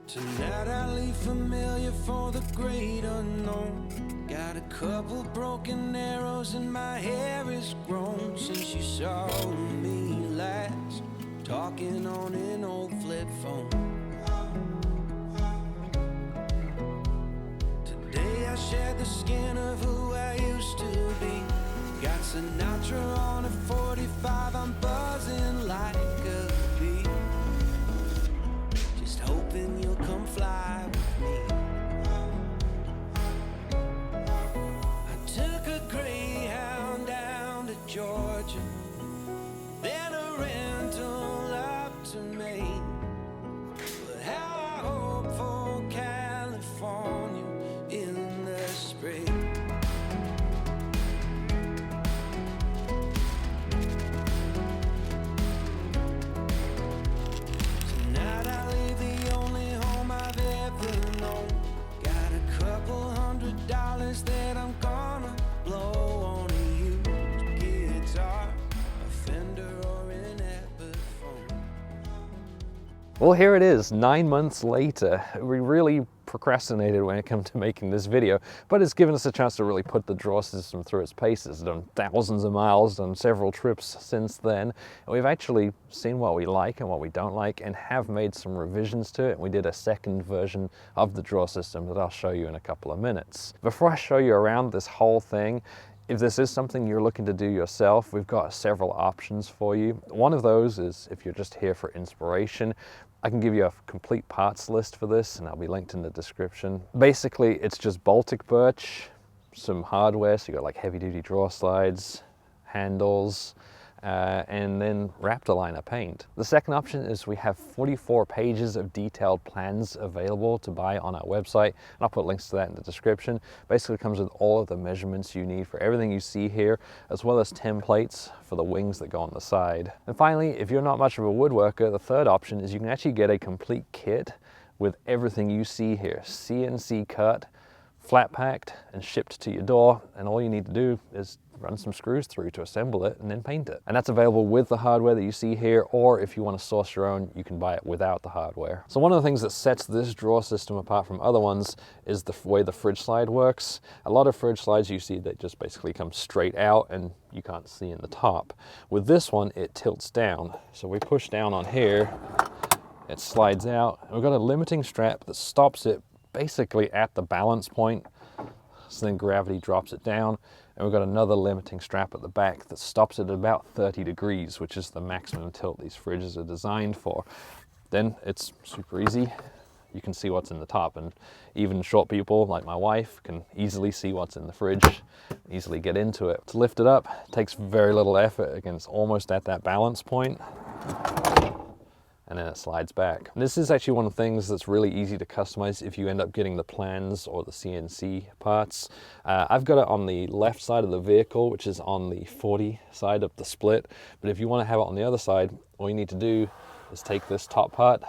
Tonight I leave familiar for the great unknown. Got a couple broken arrows and my hair is grown since you saw me last, talking on an old flip phone. Today I shed the skin of who I used to be. Got Sinatra on a 45, I'm buzzing like a bee. Just hoping you'll come fly with me. I took a Greyhound down to Georgia, then a rental up to Maine. But how I hope for California in the spring. Tonight I leave the only home I've ever known. Got a couple $100 that I'm gonna blow on a used guitar, a Fender or an Epiphone. Well, here it is, 9 months later. We really procrastinated when it came to making this video, but it's given us a chance to really put the draw system through its paces. Done thousands of miles, done several trips since then. And we've actually seen what we like and what we don't like and have made some revisions to it. We did a second version of the draw system that I'll show you in a couple of minutes. Before I show you around this whole thing, if this is something you're looking to do yourself, we've got several options for you. One of those is if you're just here for inspiration, I can give you a complete parts list for this and I'll be linked in the description. Basically, it's just Baltic birch, some hardware, so you got like heavy duty draw slides, handles, and then Raptor liner paint. The second option is we have 44 pages of detailed plans available to buy on our website, and I'll put links to that in the description. Basically, it comes with all of the measurements you need for everything you see here, as well as templates for the wings that go on the side. And finally, if you're not much of a woodworker, the third option is you can actually get a complete kit with everything you see here, CNC cut, flat packed and shipped to your door, and all you need to do is run some screws through to assemble it and then paint it. And that's available with the hardware that you see here, or if you want to source your own, you can buy it without the hardware. So one of the things that sets this drawer system apart from other ones is the way the fridge slide works. A lot of fridge slides you see that just basically come straight out and you can't see in the top. With this one, it tilts down. So we push down on here, it slides out, and we've got a limiting strap that stops it basically at the balance point, so then gravity drops it down, and we've got another limiting strap at the back that stops it at about 30 degrees, which is the maximum tilt these fridges are designed for. Then it's super easy. You can see what's in the top, and even short people like my wife can easily see what's in the fridge, easily get into it. To lift it up takes very little effort. Again, it's almost at that balance point, and then it slides back. And this is actually one of the things that's really easy to customize if you end up getting the plans or the CNC parts. I've got it on the left side of the vehicle, which is on the 40 side of the split. But if you want to have it on the other side, all you need to do is take this top part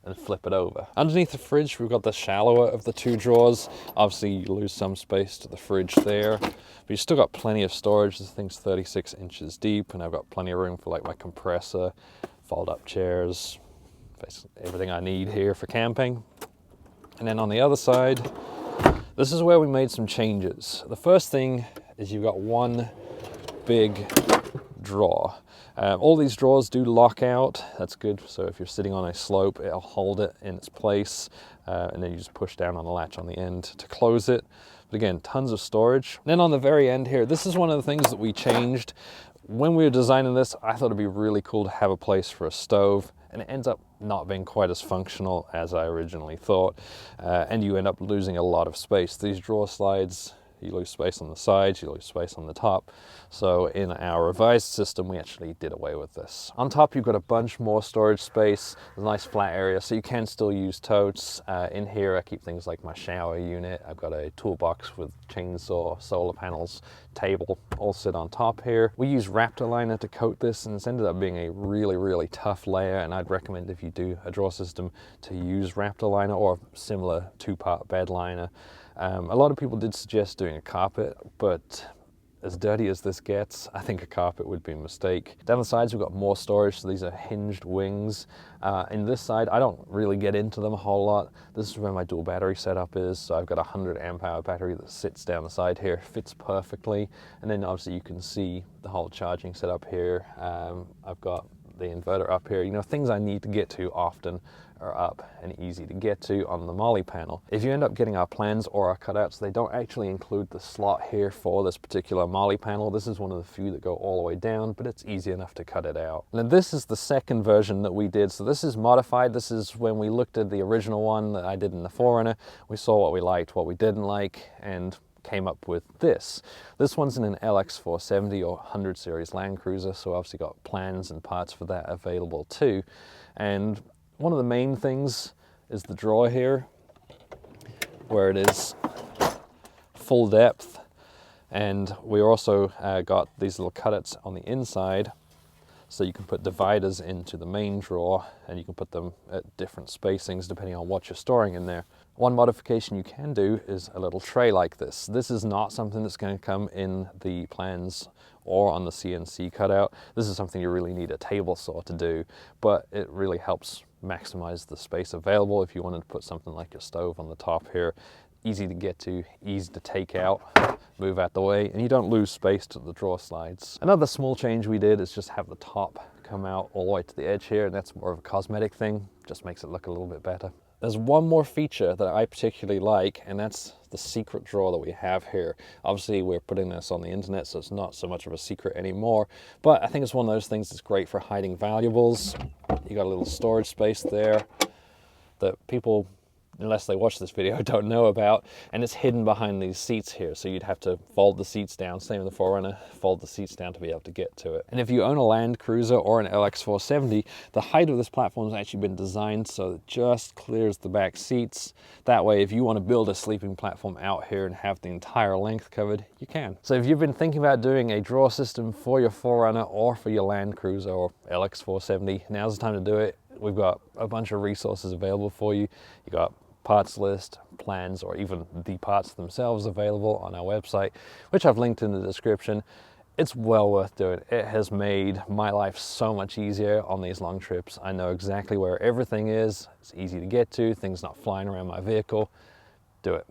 and flip it over. Underneath the fridge, we've got the shallower of the two drawers. Obviously, you lose some space to the fridge there, but you still got plenty of storage. This thing's 36 inches deep, and I've got plenty of room for like my compressor, fold-up chairs, basically everything I need here for camping. And then on the other side, this is where we made some changes. The first thing is you've got one big drawer. All these drawers do lock out. That's good. So if you're sitting on a slope, it'll hold it in its place. And then you just push down on the latch on the end to close it. But again, tons of storage. And then on the very end here, this is one of the things that we changed. When we were designing this, I thought it'd be really cool to have a place for a stove, and it ends up not being quite as functional as I originally thought, and you end up losing a lot of space. These drawer slides, you lose space on the sides, you lose space on the top. So in our revised system, we actually did away with this. On top, you've got a bunch more storage space, a nice flat area, so you can still use totes. In here, I keep things like my shower unit. I've got a toolbox with chainsaw, solar panels, table, all sit on top here. We use Raptor liner to coat this, and it's ended up being a really, really tough layer, and I'd recommend if you do a drawer system to use Raptor liner or a similar two-part bed liner. A lot of people did suggest doing a carpet, but as dirty as this gets, I think a carpet would be a mistake. Down the sides, we've got more storage, so these are hinged wings. In this side, I don't really get into them a whole lot. This is where my dual battery setup is, so I've got a 100 amp hour battery that sits down the side here, fits perfectly, and then obviously you can see the whole charging setup here. I've got the inverter up here. You know, things I need to get to often are up and easy to get to on the Molly panel. If you end up getting our plans or our cutouts, they don't actually include the slot here for this particular Molly panel. This is one of the few that go all the way down, but it's easy enough to cut it out. Now this is the second version that we did. So this is modified. This is when we looked at the original one that I did in the 4Runner. We saw what we liked, what we didn't like, and came up with this. This one's in an LX470 or 100 series Land Cruiser, so obviously got plans and parts for that available too. And one of the main things is the drawer here, where it is full depth, and we also got these little cutouts on the inside, so you can put dividers into the main drawer, and you can put them at different spacings depending on what you're storing in there. One modification you can do is a little tray like this. This is not something that's going to come in the plans or on the CNC cutout. This is something you really need a table saw to do, but it really helps maximize the space available if you wanted to put something like your stove on the top here. Easy to get to, easy to take out, move out the way, and you don't lose space to the drawer slides. Another small change we did is just have the top come out all the way to the edge here, and that's more of a cosmetic thing, just makes it look a little bit better. There's one more feature that I particularly like, and that's the secret drawer that we have here. Obviously, we're putting this on the internet, so it's not so much of a secret anymore, but I think it's one of those things that's great for hiding valuables. You got a little storage space there that people, unless they watch this video, don't know about, and it's hidden behind these seats here, so you'd have to fold the seats down, same with the 4Runner, fold the seats down to be able to get to it. And if you own a Land Cruiser or an LX470, the height of this platform has actually been designed so it just clears the back seats. That way, if you want to build a sleeping platform out here and have the entire length covered, you can. So if you've been thinking about doing a drawer system for your 4Runner or for your Land Cruiser or LX470, now's the time to do it. We've got a bunch of resources available for you. You got parts list, plans, or even the parts themselves available on our website, which I've linked in the description. It's well worth doing. It has made my life so much easier on these long trips. I know exactly where everything is. It's easy to get to, things not flying around my vehicle. Do it.